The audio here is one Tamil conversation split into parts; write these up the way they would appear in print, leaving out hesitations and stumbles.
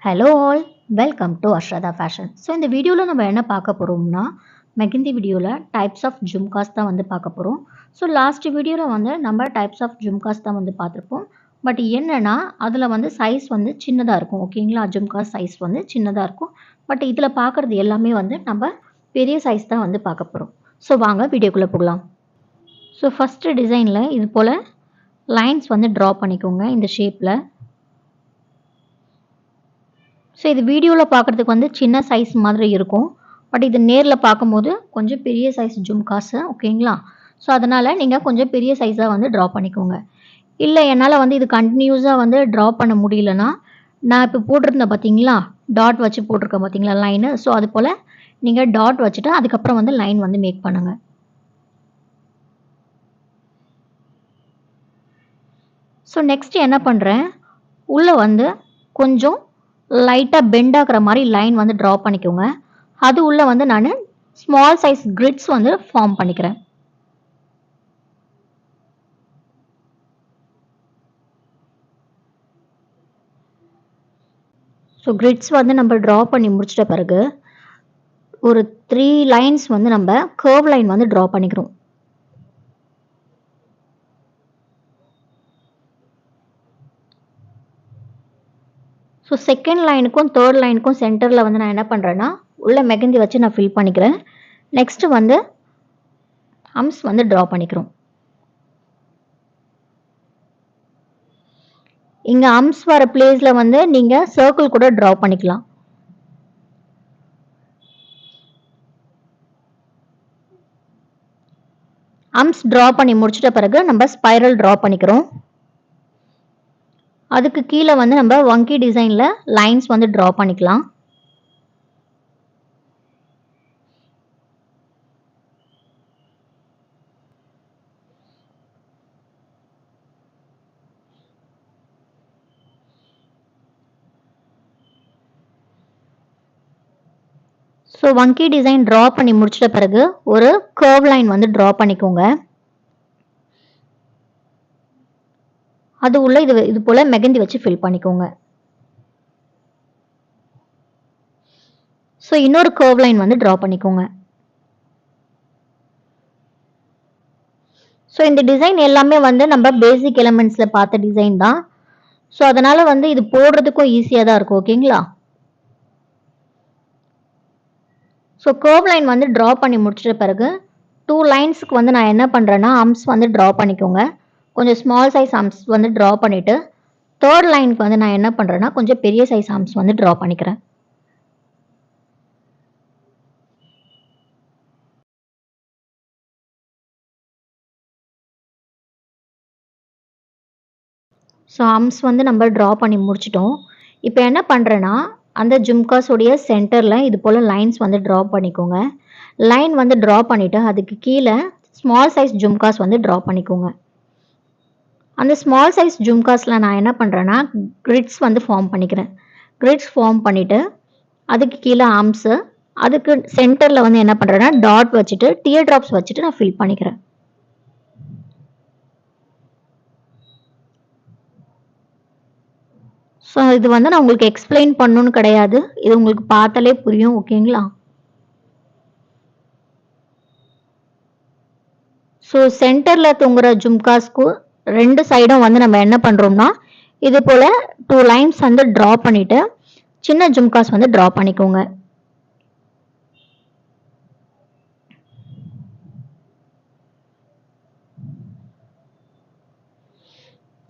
Hello all, welcome to Ashrata fashion. So இந்த வீடியோவில் நம்ம என்ன பார்க்க போகிறோம்னா, மெஹந்தி வீடியோவில் டைப்ஸ் ஆஃப் ஜும்காஸ் தான் வந்து பார்க்க போகிறோம். ஸோ லாஸ்ட் வீடியோவில் வந்து நம்ம டைப்ஸ் ஆஃப் ஜும்காஸ் தான் வந்து பார்த்துருப்போம். பட் என்னென்னா அதில் வந்து சைஸ் வந்து சின்னதாக இருக்கும். ஓகேங்களா, ஜும்காஸ் சைஸ் வந்து சின்னதாக இருக்கும். பட் இதில் பார்க்குறது எல்லாமே வந்து நம்ம பெரிய சைஸ் தான் வந்து பார்க்க போகிறோம். ஸோ வாங்க வீடியோக்குள்ளே போகலாம். ஸோ ஃபஸ்ட்டு டிசைனில் இது போல் லைன்ஸ் வந்து ட்ரா பண்ணிக்கோங்க இந்த ஷேப்பில். ஸோ இது வீடியோவில் பார்க்குறதுக்கு வந்து சின்ன சைஸ் மாதிரி இருக்கும். பட் இது நேரில் பார்க்கும்போது கொஞ்சம் பெரிய சைஸ் ஜும்காஸு. ஓகேங்களா, ஸோ அதனால் நீங்கள் கொஞ்சம் பெரிய சைஸாக வந்து ட்ரா பண்ணிக்கோங்க. இல்லை என்னால் வந்து இது கண்டினியூஸாக வந்து ட்ரா பண்ண முடியலன்னா, நான் இப்போ போட்டிருந்தேன் பார்த்தீங்களா, டாட் வச்சு போட்டிருக்கேன் பார்த்தீங்களா லைனு. ஸோ அது போல் நீங்கள் டாட் வச்சுட்டு அதுக்கப்புறம் வந்து லைன் வந்து மேக் பண்ணுங்கள். ஸோ நெக்ஸ்ட்டு என்ன பண்ணுறேன், உள்ளே வந்து கொஞ்சம் லைட்டாக பெண்ட் ஆகிற மாதிரி லைன் வந்து ட்ரா பண்ணிக்கோங்க. அது உள்ளே வந்து நான் ஸ்மால் சைஸ் கிரிட்ஸ் வந்து ஃபார்ம் பண்ணிக்கிறேன். ஸோ கிரிட்ஸ் வந்து நம்ம ட்ரா பண்ணி முடிச்சிட்ட பிறகு ஒரு 3 லைன்ஸ் வந்து நம்ம கர்வ் லைன் வந்து ட்ரா பண்ணிக்கிறோம். ஸோ செகண்ட் லைனுக்கும் தேர்ட் லைனுக்கும் சென்டரில் வந்து நான் என்ன பண்ணுறேன்னா, உள்ள மெஹந்தி வச்சு நான் ஃபில் பண்ணிக்கிறேன். நெக்ஸ்ட்டு வந்து ஹம்ஸ் வந்து ட்ரா பண்ணிக்கிறோம். இங்கே ஹம்ஸ் வர பிளேஸில் வந்து நீங்கள் சர்க்கிள் கூட ட்ரா பண்ணிக்கலாம். ஹம்ஸ் ட்ரா பண்ணி முடிச்சிட்ட பிறகு நம்ம ஸ்பைரல் ட்ரா பண்ணிக்கிறோம். அதுக்கு கீழே வந்து நம்ம வங்கி டிசைனில் லைன்ஸ் வந்து ட்ரா பண்ணிக்கலாம். ஸோ வங்கி டிசைன் ட்ரா பண்ணி முடிச்சிட்ட பிறகு ஒரு கர்வ் லைன் வந்து ட்ரா பண்ணிக்கோங்க. அது உள்ள இது போல் மெஹந்தி வச்சு ஃபில் பண்ணிக்கோங்க. ஸோ இன்னொரு கர்வ் லைன் வந்து ட்ரா பண்ணிக்கோங்க. ஸோ இந்த டிசைன் எல்லாமே வந்து நம்ம பேசிக் எலமெண்ட்ஸில் பார்த்த டிசைன் தான். ஸோ அதனால் வந்து இது போடுறதுக்கும் ஈஸியாக தான் இருக்கும். ஓகேங்களா, ஸோ கர்வ் லைன் வந்து ட்ரா பண்ணி முடிச்சிட்ட பிறகு 2 லைன்ஸுக்கு வந்து நான் என்ன பண்ணுறேன்னா, ஹம்ஸ் வந்து ட்ரா பண்ணிக்கோங்க. கொஞ்சம் ஸ்மால் சைஸ் ஹம்ஸ் வந்து ட்ரா பண்ணிவிட்டு தேர்ட் லைனுக்கு வந்து நான் என்ன பண்ணுறேன்னா, கொஞ்சம் பெரிய சைஸ் ஹம்ஸ் வந்து ட்ரா பண்ணிக்கிறேன். ஸோ ஹம்ஸ் வந்து நம்ம ட்ரா பண்ணி முடிச்சிட்டோம். இப்போ என்ன பண்ணுறேன்னா, அந்த ஜும்காஸோடைய சென்டரில் இது போல் லைன்ஸ் வந்து ட்ரா பண்ணிக்கோங்க. லைன் வந்து ட்ரா பண்ணிவிட்டு அதுக்கு கீழே ஸ்மால் சைஸ் ஜும்காஸ் வந்து ட்ரா பண்ணிக்கோங்க. அந்த ஸ்மால் சைஸ் ஜும்காஸில் நான் என்ன பண்ணுறேன்னா, கிரிட்ஸ் வந்து ஃபார்ம் பண்ணிக்கிறேன். கிரிட்ஸ் ஃபார்ம் பண்ணிவிட்டு அதுக்கு கீழே ஹம்ஸு, அதுக்கு சென்டரில் வந்து என்ன பண்ணுறேன்னா, டாட் வச்சுட்டு டியர் ட்ராப்ஸ் வச்சுட்டு நான் ஃபில் பண்ணிக்கிறேன். ஸோ இது வந்து நான் உங்களுக்கு எக்ஸ்பிளைன் பண்ணணும்னு கிடையாது, இது உங்களுக்கு பார்த்தாலே புரியும். ஓகேங்களா, ஸோ சென்டரில் தொங்குற ஜும்காஸ்க்கு 2 சைடும் வந்து நம்ம என்ன பண்ணுறோம்னா, இது போல் 2 லைன்ஸ் வந்து ட்ரா பண்ணிவிட்டு சின்ன ஜும்காஸ் வந்து ட்ரா பண்ணிக்கோங்க.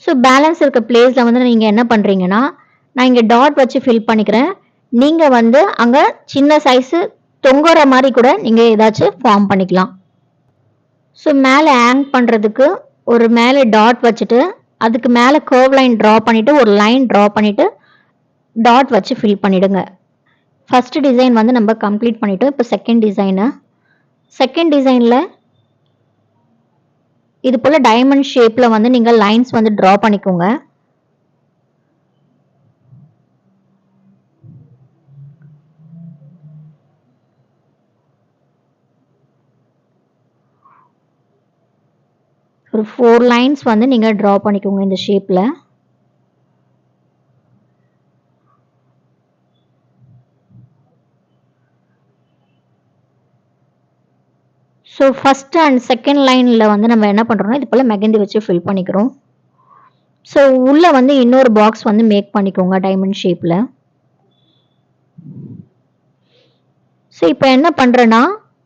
ஸோ பேலன்ஸ் இருக்க பிளேஸில் வந்து நீங்கள் என்ன பண்ணுறீங்கன்னா, நான் இங்கே டாட் வச்சு ஃபில் பண்ணிக்கிறேன். நீங்கள் வந்து அங்கே சின்ன சைஸு தொங்குற மாதிரி கூட நீங்கள் ஏதாச்சும் ஃபார்ம் பண்ணிக்கலாம். ஸோ மேலே ஹேங் பண்ணுறதுக்கு ஒரு மேலே டாட் வச்சுட்டு அதுக்கு மேலே கர்வ் லைன் ட்ரா பண்ணிவிட்டு ஒரு லைன் ட்ரா பண்ணிவிட்டு டாட் வச்சு ஃபில் பண்ணிவிடுங்க. ஃபஸ்ட்டு டிசைன் வந்து நம்ம கம்ப்ளீட் பண்ணிவிட்டோம். இப்போ செகண்ட் டிசைனில் இது போல் டைமண்ட் ஷேப்பில் வந்து நீங்கள் லைன்ஸ் வந்து ட்ரா பண்ணிக்கோங்க. ஒரு 4 லைன்ஸ் வந்து நீங்கள் ட்ரா பண்ணிக்கோங்க இந்த ஷேப்பில். ஸோ ஃபஸ்ட் அண்ட் செகண்ட் லைனில் வந்து நம்ம என்ன பண்ணுறோம்னா இது போல் மெகந்தி வச்சு ஃபில் பண்ணிக்கிறோம். ஸோ உள்ளே வந்து இன்னொரு பாக்ஸ் வந்து மேக் பண்ணிக்கோங்க டைமண்ட் ஷேப்பில். ஸோ இப்போ என்ன பண்ணுறேன்னா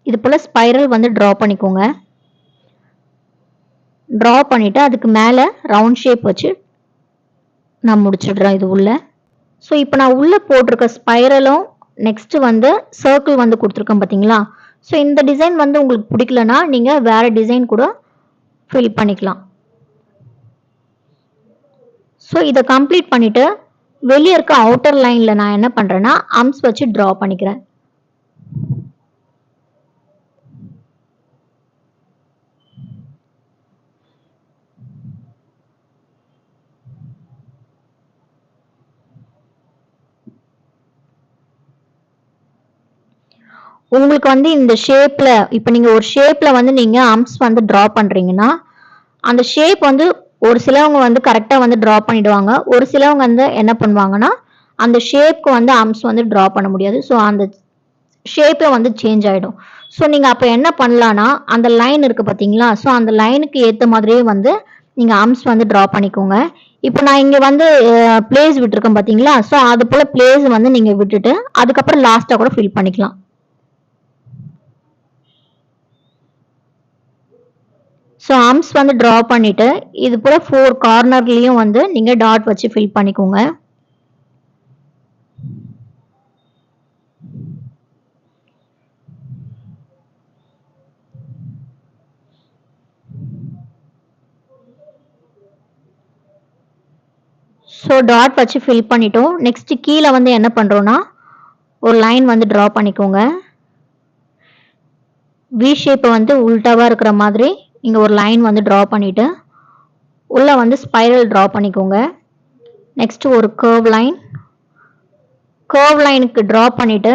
இது போல் ஸ்பைரல் வந்து ட்ரா பண்ணிக்கோங்க. ட்ரா பண்ணிவிட்டு அதுக்கு மேலே ரவுண்ட் ஷேப் வச்சு நான் முடிச்சிடுறேன் இது உள்ள. ஸோ இப்போ நான் உள்ளே போட்டிருக்க ஸ்பைரலும் நெக்ஸ்ட்டு வந்து சர்க்கிள் வந்து கொடுத்துருக்கேன் பார்த்தீங்களா. ஸோ இந்த டிசைன் வந்து உங்களுக்கு பிடிக்கலனா நீங்கள் வேறு டிசைன் கூட ஃபில் பண்ணிக்கலாம். ஸோ இதை கம்ப்ளீட் பண்ணிவிட்டு வெளியே இருக்க அவுட்டர் லைனில் நான் என்ன பண்ணுறேன்னா அம்ஸ் வச்சு ட்ரா பண்ணிக்கிறேன். உங்களுக்கு வந்து இந்த ஷேப்பில் இப்போ நீங்கள் ஒரு ஷேப்பில் வந்து நீங்கள் அம்ஸ் வந்து ட்ரா பண்ணுறீங்கன்னா அந்த ஷேப் வந்து ஒரு சிலவங்க வந்து கரெக்டாக வந்து ட்ரா பண்ணிடுவாங்க. ஒரு சிலவங்க வந்து என்ன பண்ணுவாங்கன்னா அந்த ஷேப்க்கு வந்து அம்ஸ் வந்து ட்ரா பண்ண முடியாது. ஸோ அந்த ஷேப்பே வந்து சேஞ்ச் ஆகிடும். ஸோ நீங்கள் அப்போ என்ன பண்ணலான்னா அந்த லைன் இருக்குது பார்த்தீங்களா. ஸோ அந்த லைனுக்கு ஏற்ற மாதிரியே வந்து நீங்கள் அம்ஸ் வந்து ட்ரா பண்ணிக்கோங்க. இப்போ நான் இங்கே வந்து பிளேஸ் விட்டுருக்கேன் பார்த்தீங்களா. ஸோ அது போல் பிளேஸ் வந்து நீங்கள் விட்டுட்டு அதுக்கப்புறம் லாஸ்ட்டாக கூட ஃபில் பண்ணிக்கலாம். ஸோ ஆர்ம்ஸ் வந்து ட்ரா பண்ணிவிட்டு இது போல் 4 கார்னர்லேயும் வந்து நீங்கள் டாட் வச்சு ஃபில் பண்ணிக்கோங்க. ஸோ டாட் வச்சு ஃபில் பண்ணிட்டோம். நெக்ஸ்ட் கீழே வந்து என்ன பண்ணுறோன்னா ஒரு லைன் வந்து ட்ரா பண்ணிக்கோங்க. வி ஷேப்பை வந்து உல்டாவாக இருக்கிற மாதிரி இங்கே ஒரு லைன் வந்து ட்ரா பண்ணிவிட்டு உள்ளே வந்து ஸ்பைரல் ட்ரா பண்ணிக்கோங்க. நெக்ஸ்ட் ஒரு கர்வ் லைனுக்கு ட்ரா பண்ணிவிட்டு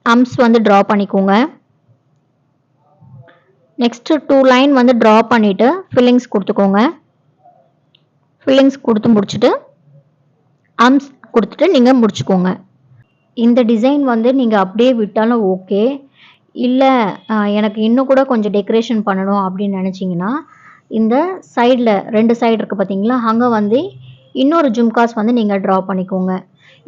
அம்ஸ் வந்து ட்ரா பண்ணிக்கோங்க. நெக்ஸ்ட் 2 லைன் வந்து ட்ரா பண்ணிவிட்டு ஃபில்லிங்ஸ் கொடுத்துக்கோங்க. ஃபில்லிங்ஸ் கொடுத்து முடிச்சுட்டு ஆர்ம்ஸ் கொடுத்துட்டு நீங்கள் முடிச்சுக்கோங்க. இந்த டிசைன் வந்து நீங்கள் அப்படியே விட்டாலும் ஓகே. இல்லை எனக்கு இன்னும் கூட கொஞ்சம் டெக்கரேஷன் பண்ணணும் அப்படின்னு நினச்சிங்கன்னா இந்த சைடில் 2 சைடு இருக்குது பார்த்தீங்களா, அங்கே வந்து இன்னொரு ஜும்காஸ் வந்து நீங்கள் ட்ரா பண்ணிக்கோங்க.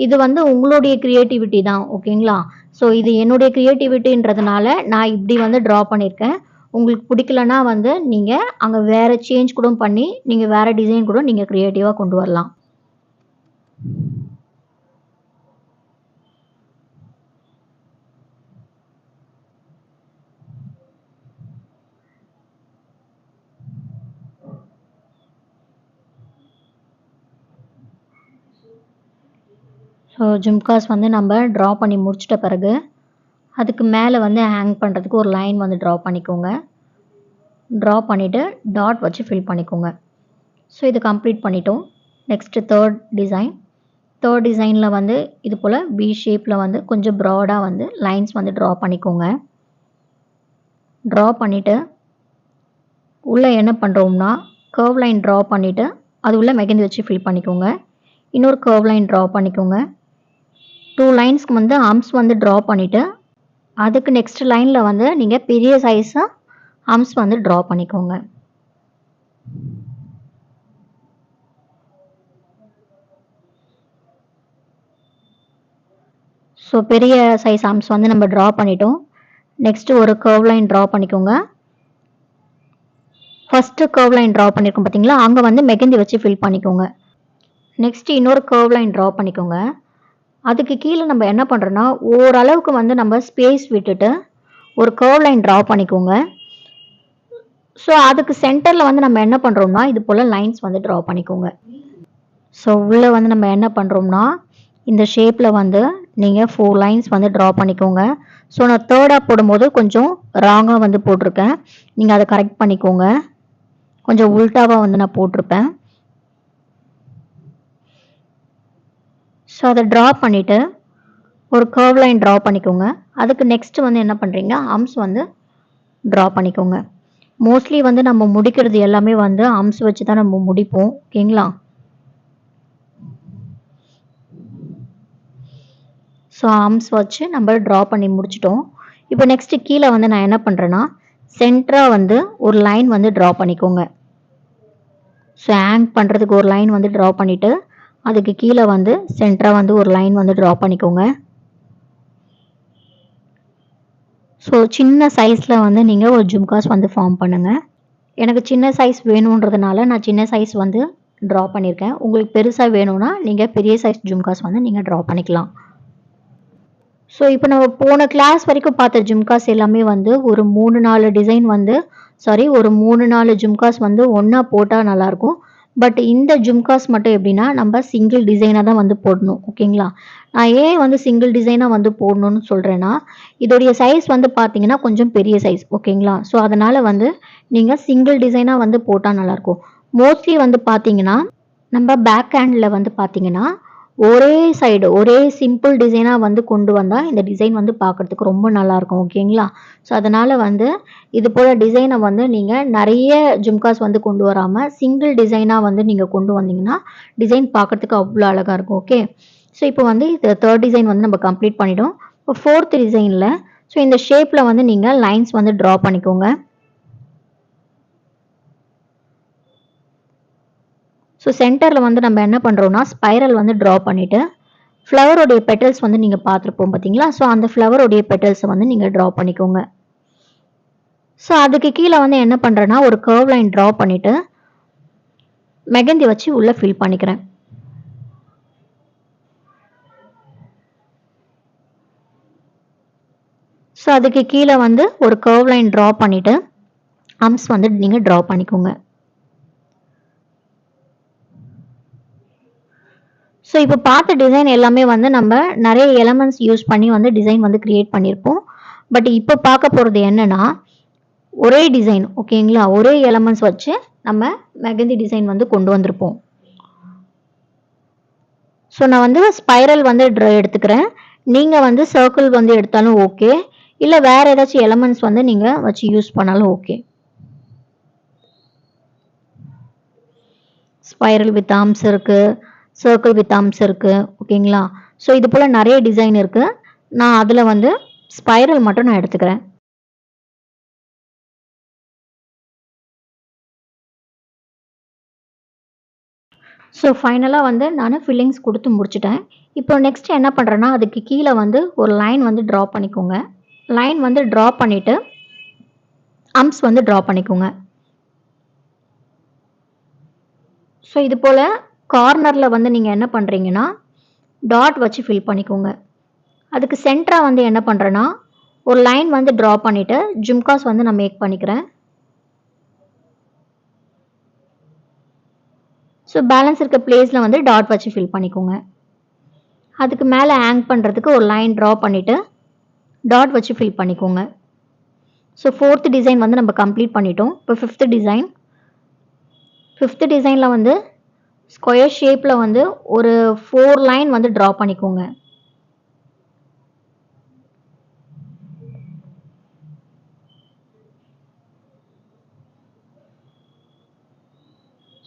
இது வந்து உங்களுடைய க்ரியேட்டிவிட்டி தான், ஓகேங்களா. ஸோ இது என்னுடைய க்ரியேட்டிவிட்டின்றதுனால நான் இப்படி வந்து ட்ரா பண்ணியிருக்கேன். உங்களுக்கு பிடிக்கலனா வந்து நீங்கள் அங்கே வேறு சேஞ்ச் கூட பண்ணி நீங்கள் வேறு டிசைன் கூட நீங்கள் க்ரியேட்டிவாக கொண்டு வரலாம். ஸோ ஜும்காஸ் வந்து நம்ம ட்ரா பண்ணி முடிச்சிட்ட பிறகு அதுக்கு மேலே வந்து ஹேங் பண்ணுறதுக்கு ஒரு லைன் வந்து ட்ரா பண்ணிக்கோங்க. ட்ரா பண்ணிவிட்டு டாட் வச்சு ஃபில் பண்ணிக்கோங்க. ஸோ இது கம்ப்ளீட் பண்ணிட்டோம். நெக்ஸ்ட்டு தேர்ட் டிசைனில் வந்து இது போல் வி ஷேப்பில் வந்து கொஞ்சம் ப்ராடாக வந்து லைன்ஸ் வந்து ட்ரா பண்ணிக்கோங்க. ட்ரா பண்ணிவிட்டு உள்ளே என்ன பண்ணுறோம்னா கர்வ் லைன் ட்ரா பண்ணிவிட்டு அது உள்ளே மெகந்தி வச்சு ஃபில் பண்ணிக்கோங்க. இன்னொரு கர்வ் லைன் ட்ரா பண்ணிக்கோங்க. 2 லைன்ஸ்க்கு வந்து ஆர்ம்ஸ் வந்து ட்ரா பண்ணிவிட்டு அதுக்கு நெக்ஸ்ட் லைனில் வந்து நீங்கள் பெரிய சைஸாக ஆர்ம்ஸ் வந்து ட்ரா பண்ணிக்கோங்க. ஸோ பெரிய சைஸ் ஆர்ம்ஸ் வந்து நம்ம ட்ரா பண்ணிட்டோம். நெக்ஸ்ட்டு ஒரு கர்வ் லைன் ட்ரா பண்ணிக்கோங்க. ஃபஸ்ட்டு கர்வ் லைன் ட்ரா பண்ணியிருக்கோம் பார்த்தீங்களா, அங்கே வந்து மெகந்தி வச்சு ஃபில் பண்ணிக்கோங்க. நெக்ஸ்ட்டு இன்னொரு கர்வ் லைன் ட்ரா பண்ணிக்கோங்க. அதுக்கு கீழே நம்ம என்ன பண்ணுறோன்னா ஓரளவுக்கு வந்து நம்ம ஸ்பேஸ் விட்டுட்டு ஒரு கர்வ் லைன் ட்ரா பண்ணிக்கோங்க. ஸோ அதுக்கு சென்டரில் வந்து நம்ம என்ன பண்ணுறோம்னா இது போல் லைன்ஸ் வந்து ட்ரா பண்ணிக்கோங்க. ஸோ உள்ளே வந்து நம்ம என்ன பண்ணுறோம்னா இந்த ஷேப்பில் வந்து நீங்கள் 4 லைன்ஸ் வந்து ட்ரா பண்ணிக்கோங்க. ஸோ நான் தேர்டாக போடும்போது கொஞ்சம் ராங்காக வந்து போட்டிருக்கேன். நீங்கள் அதை கரெக்ட் பண்ணிக்கோங்க. கொஞ்சம் உல்டாவாக வந்து நான் போட்டிருப்பேன். ஸோ அதை ட்ரா பண்ணிவிட்டு ஒரு கர்வ் லைன் ட்ரா பண்ணிக்கோங்க. அதுக்கு நெக்ஸ்ட்டு வந்து என்ன பண்ணுறீங்க ஆர்ம்ஸ் வந்து ட்ரா பண்ணிக்கோங்க. மோஸ்ட்லி வந்து நம்ம முடிக்கிறது எல்லாமே வந்து ஆர்ம்ஸ் வச்சு தான் நம்ம முடிப்போம், ஓகேங்களா. ஸோ ஆர்ம்ஸ் வச்சு நம்ம ட்ரா பண்ணி முடிச்சிட்டோம். இப்போ நெக்ஸ்ட்டு கீழே வந்து நான் என்ன பண்ணுறேன்னா சென்டரா வந்து ஒரு லைன் வந்து ட்ரா பண்ணிக்கோங்க. ஸோ ஹேங் பண்ணுறதுக்கு ஒரு லைன் வந்து ட்ரா பண்ணிவிட்டு அதுக்கு கீழே வந்து சென்டரா வந்து ஒரு லைன் வந்து ட்ரா பண்ணிக்கோங்க. ஸோ சின்ன சைஸில் வந்து நீங்கள் ஒரு ஜும்காஸ் வந்து ஃபார்ம் பண்ணுங்கள். எனக்கு சின்ன சைஸ் வேணுன்றதுனால நான் சின்ன சைஸ் வந்து ட்ரா பண்ணியிருக்கேன். உங்களுக்கு பெருசாக வேணும்னா நீங்கள் பெரிய சைஸ் ஜும்காஸ் வந்து நீங்கள் ட்ரா பண்ணிக்கலாம். ஸோ இப்போ நம்ம போன கிளாஸ் வரைக்கும் பார்த்த ஜும்காஸ் எல்லாமே வந்து ஒரு 3-4 டிசைன் வந்து ஒரு 3-4 ஜும்காஸ் வந்து ஒன்றா போட்டால் நல்லாயிருக்கும். பட் இந்த ஜும்காஸ் மட்டும் எப்படின்னா நம்ம சிங்கிள் டிசைனாக தான் வந்து போடணும். ஓகேங்களா? நான் ஏன் வந்து சிங்கிள் டிசைனாக வந்து போடணும்னு சொல்கிறேன்னா, இதோடைய சைஸ் வந்து பார்த்தீங்கன்னா கொஞ்சம் பெரிய சைஸ். ஓகேங்களா? ஸோ அதனால் வந்து நீங்கள் சிங்கிள் டிசைனாக வந்து போட்டால் நல்லாயிருக்கும். மோஸ்ட்லி வந்து பார்த்தீங்கன்னா நம்ம பேக் ஹேண்டில் வந்து பார்த்தீங்கன்னா ஒரே சைடு ஒரே சிம்பிள் டிசைனாக வந்து கொண்டு வந்தால் இந்த டிசைன் வந்து பார்க்குறதுக்கு ரொம்ப நல்லாயிருக்கும். ஓகேங்களா? ஸோ அதனால் வந்து இது போல் டிசைனை வந்து நீங்கள் நிறைய ஜும்காஸ் வந்து கொண்டு வராமல் சிங்கிள் டிசைனாக வந்து நீங்கள் கொண்டு வந்தீங்கன்னா டிசைன் பார்க்குறதுக்கு அவ்வளோ அழகாக இருக்கும். ஓகே. ஸோ இப்போ வந்து இது 3rd டிசைன் வந்து நம்ம கம்ப்ளீட் பண்ணிட்டோம். இப்போ 4th டிசைனில் ஸோ இந்த ஷேப்பில் வந்து நீங்கள் லைன்ஸ் வந்து ட்ரா பண்ணிக்கோங்க. ஸோ சென்டரில் வந்து நம்ம என்ன பண்ணுறோம்னா ஸ்பைரல் வந்து ட்ரா பண்ணிவிட்டு ஃப்ளவருடைய பெட்டல்ஸ் வந்து நீங்கள் பார்த்துருப்போம் பார்த்தீங்களா? ஸோ அந்த ஃப்ளவருடைய பெட்டல்ஸை வந்து நீங்கள் ட்ரா பண்ணிக்கோங்க. ஸோ அதுக்கு கீழே வந்து என்ன பண்ணுறேன்னா ஒரு கர்வ் லைன் ட்ரா பண்ணிவிட்டு மெகந்தி வச்சு உள்ளே ஃபில் பண்ணிக்கிறேன். ஸோ அதுக்கு கீழே வந்து ஒரு கர்வ் லைன் ட்ரா பண்ணிவிட்டு ஆர்ம்ஸ் வந்து நீங்கள் ட்ரா பண்ணிக்கோங்க. ஸோ இப்போ பார்த்த டிசைன் எல்லாமே வந்து நம்ம நிறைய எலமெண்ட்ஸ் யூஸ் பண்ணி வந்து டிசைன் வந்து கிரியேட் பண்ணியிருப்போம். பட் இப்போ பார்க்க போகிறது என்னன்னா ஒரே டிசைன். ஓகேங்களா? ஒரே எலமெண்ட்ஸ் வச்சு நம்ம மெகந்தி டிசைன் வந்து கொண்டு வந்திருப்போம். ஸோ நான் வந்து ஸ்பைரல் வந்து எடுத்துக்கிறேன். நீங்கள் வந்து சர்க்கிள் வந்து எடுத்தாலும் ஓகே. இல்லை வேறு ஏதாச்சும் எலமெண்ட்ஸ் வந்து நீங்கள் வச்சு யூஸ் பண்ணாலும் ஓகே. ஸ்பைரல் வித் ஆர்ம்ஸ் இருக்குது, சர்க்கிள் வித் ஆர்ம்ஸ் இருக்குது. ஓகேங்களா? ஸோ இது போல் நிறைய டிசைன் இருக்குது. நான் அதில் வந்து ஸ்பைரல் மட்டும் நான் எடுத்துக்கிறேன். ஸோ ஃபைனலாக வந்து நான் ஃபில்லிங்ஸ் கொடுத்து முடிச்சிட்டேன். இப்போ நெக்ஸ்ட் என்ன பண்ணுறேன்னா அதுக்கு கீழே வந்து ஒரு லைன் வந்து ட்ரா பண்ணிக்கோங்க. லைன் வந்து ட்ரா பண்ணிவிட்டு ஆர்ம்ஸ் வந்து ட்ரா பண்ணிக்கோங்க. ஸோ இது போல் கார்னரில் வந்து நீங்கள் என்ன பண்ணுறீங்கன்னா டாட் வச்சு ஃபில் பண்ணிக்கோங்க. அதுக்கு சென்டராக வந்து என்ன பண்ணுறேன்னா ஒரு லைன் வந்து ட்ரா பண்ணிவிட்டு ஜும்காஸ் வந்து நான் மேக் பண்ணிக்கிறேன். ஸோ பேலன்ஸ் இருக்க பிளேஸில் வந்து டாட் வச்சு ஃபில் பண்ணிக்கோங்க. அதுக்கு மேலே ஹேங் பண்ணுறதுக்கு ஒரு லைன் ட்ரா பண்ணிவிட்டு டாட் வச்சு ஃபில் பண்ணிக்கோங்க. ஸோ 4th டிசைன் வந்து நம்ம கம்ப்ளீட் பண்ணிட்டோம். இப்போ 5th டிசைன். 5th டிசைனில் வந்து ஸ்கொயர் ஷேப்பில் வந்து ஒரு 4 லைன் வந்து ட்ரா பண்ணிக்கோங்க.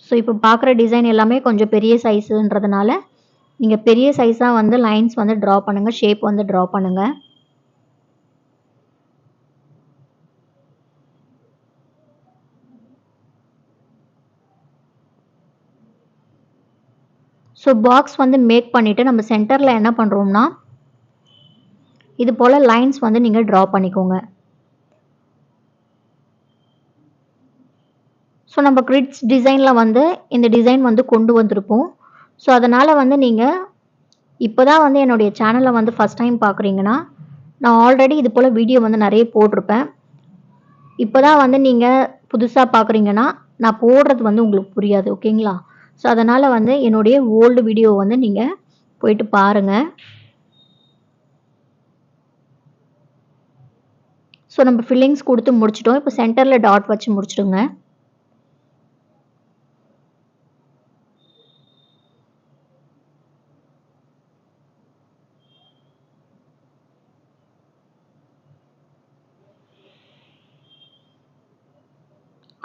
ஸோ இப்போ பார்க்குற டிசைன் எல்லாமே கொஞ்சம் பெரிய சைஸுன்றதுனால நீங்கள் பெரிய சைஸாக வந்து லைன்ஸ் வந்து ட்ரா பண்ணுங்கள், ஷேப் வந்து ட்ரா பண்ணுங்கள். ஸோ பாக்ஸ் வந்து மேக் பண்ணிவிட்டு நம்ம சென்டரில் என்ன பண்ணுறோம்னா இது போல் லைன்ஸ் வந்து நீங்கள் ட்ரா பண்ணிக்கோங்க. ஸோ நம்ம கிரிட்ஸ் டிசைனில் வந்து இந்த டிசைன் வந்து கொண்டு வந்திருப்போம். ஸோ அதனால் வந்து நீங்கள் இப்போ தான் வந்து என்னுடைய சேனலை வந்து ஃபஸ்ட் டைம் பார்க்குறீங்கன்னா நான் ஆல்ரெடி இது போல் வீடியோ வந்து நிறைய போட்டிருப்பேன். இப்போ தான் வந்து நீங்கள் புதுசாக பார்க்குறீங்கன்னா நான் போடுறது வந்து உங்களுக்கு புரியாது. ஓகேங்களா? ஸோ அதனால் வந்து என்னுடைய ஓல்டு வீடியோ வந்து நீங்கள் போயிட்டு பாருங்கள். ஸோ நம்ம ஃபில்லிங்ஸ் கொடுத்து முடிச்சிட்டோம். இப்போ சென்டரில் டாட் வச்சு முடிச்சிடுங்க.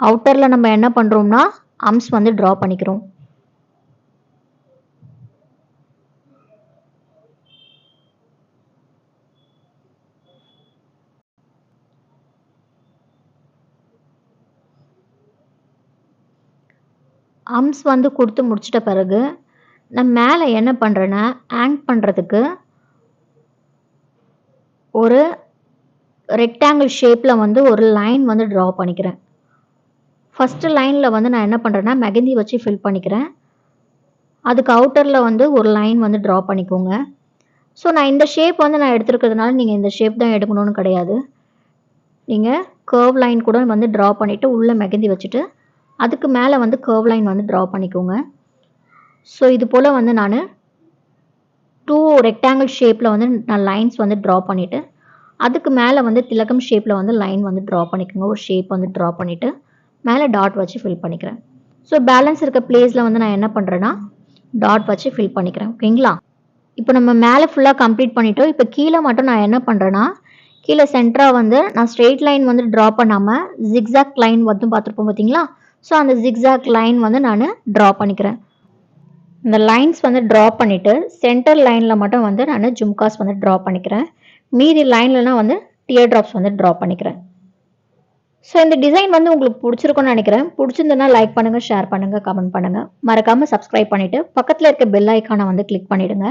அவுட்டரில் நம்ம என்ன பண்ணுறோம்னா ஆர்ம்ஸ் வந்து ட்ரா பண்ணிக்கிறோம். ஆர்ம்ஸ் வந்து கொடுத்து முடிச்சிட்ட பிறகு நான் மேலே என்ன பண்ணுறேன்னா ஹேங் பண்ணுறதுக்கு ஒரு ரெக்டாங்கிள் ஷேப்பில் வந்து ஒரு லைன் வந்து ட்ரா பண்ணிக்கிறேன். ஃபஸ்ட்டு லைனில் வந்து நான் என்ன பண்ணுறேன்னா மெஹந்தி வச்சு ஃபில் பண்ணிக்கிறேன். அதுக்கு அவுட்டரில் வந்து ஒரு லைன் வந்து ட்ரா பண்ணிக்கோங்க. ஸோ நான் இந்த ஷேப் வந்து நான் எடுத்துருக்கிறதுனால நீங்கள் இந்த ஷேப் தான் எடுக்கணும்னு கிடையாது. நீங்கள் கர்வ் லைன் கூட வந்து ட்ரா பண்ணிவிட்டு உள்ளே மெஹந்தி வச்சுட்டு அதுக்கு மேலே வந்து கர்வ் லைன் வந்து ட்ரா பண்ணிக்கோங்க. ஸோ இது போல் வந்து நான் 2 ரெக்டாங்கிள் ஷேப்பில் வந்து நான் லைன்ஸ் வந்து ட்ரா பண்ணிவிட்டு அதுக்கு மேலே வந்து திலகம் ஷேப்பில் வந்து லைன் வந்து ட்ரா பண்ணிக்கோங்க. ஒரு ஷேப் வந்து ட்ரா பண்ணிவிட்டு மேலே டாட் வச்சு ஃபில் பண்ணிக்கிறேன். ஸோ பேலன்ஸ் இருக்க பிளேஸில் வந்து நான் என்ன பண்ணுறேன்னா டாட் வச்சு ஃபில் பண்ணிக்கிறேன். ஓகேங்களா? இப்போ நம்ம மேலே ஃபுல்லாக கம்ப்ளீட் பண்ணிட்டோம். இப்போ கீழே மட்டும் நான் என்ன பண்ணுறேன்னா கீழே சென்டராக வந்து நான் ஸ்ட்ரெயிட் லைன் வந்து ட்ரா பண்ணாமல் ஜிக்ஸாக் லைன் வந்து பார்த்துருப்போம் பார்த்தீங்களா? ஸோ அந்த ஜிக்ஸாக் லைன் வந்து நான் ட்ரா பண்ணிக்கிறேன். இந்த லைன்ஸ் வந்து ட்ரா பண்ணிவிட்டு சென்டர் லைனில் மட்டும் வந்து நான் ஜும்காஸ் வந்து ட்ரா பண்ணிக்கிறேன். மீதி லைன்லலாம் வந்து டியர் ட்ராப்ஸ் வந்து ட்ரா பண்ணிக்கிறேன். ஸோ இந்த டிசைன் வந்து உங்களுக்கு பிடிச்சிருக்கும்னு நினைக்கிறேன். பிடிச்சிருந்ததுன்னா லைக் பண்ணுங்கள், ஷேர் பண்ணுங்கள், கமெண்ட் பண்ணுங்கள். மறக்காமல் சப்ஸ்கிரைப் பண்ணிவிட்டு பக்கத்தில் இருக்க பெல் ஐக்கானை வந்து கிளிக் பண்ணிவிடுங்க.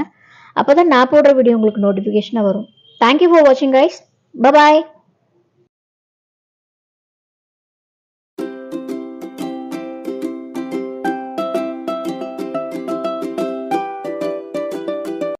அப்போ தான் நான் போடுற வீடியோ உங்களுக்கு நோட்டிஃபிகேஷனாக வரும். தேங்க்யூ ஃபார் வாட்சிங் கைஸ். பபாய்.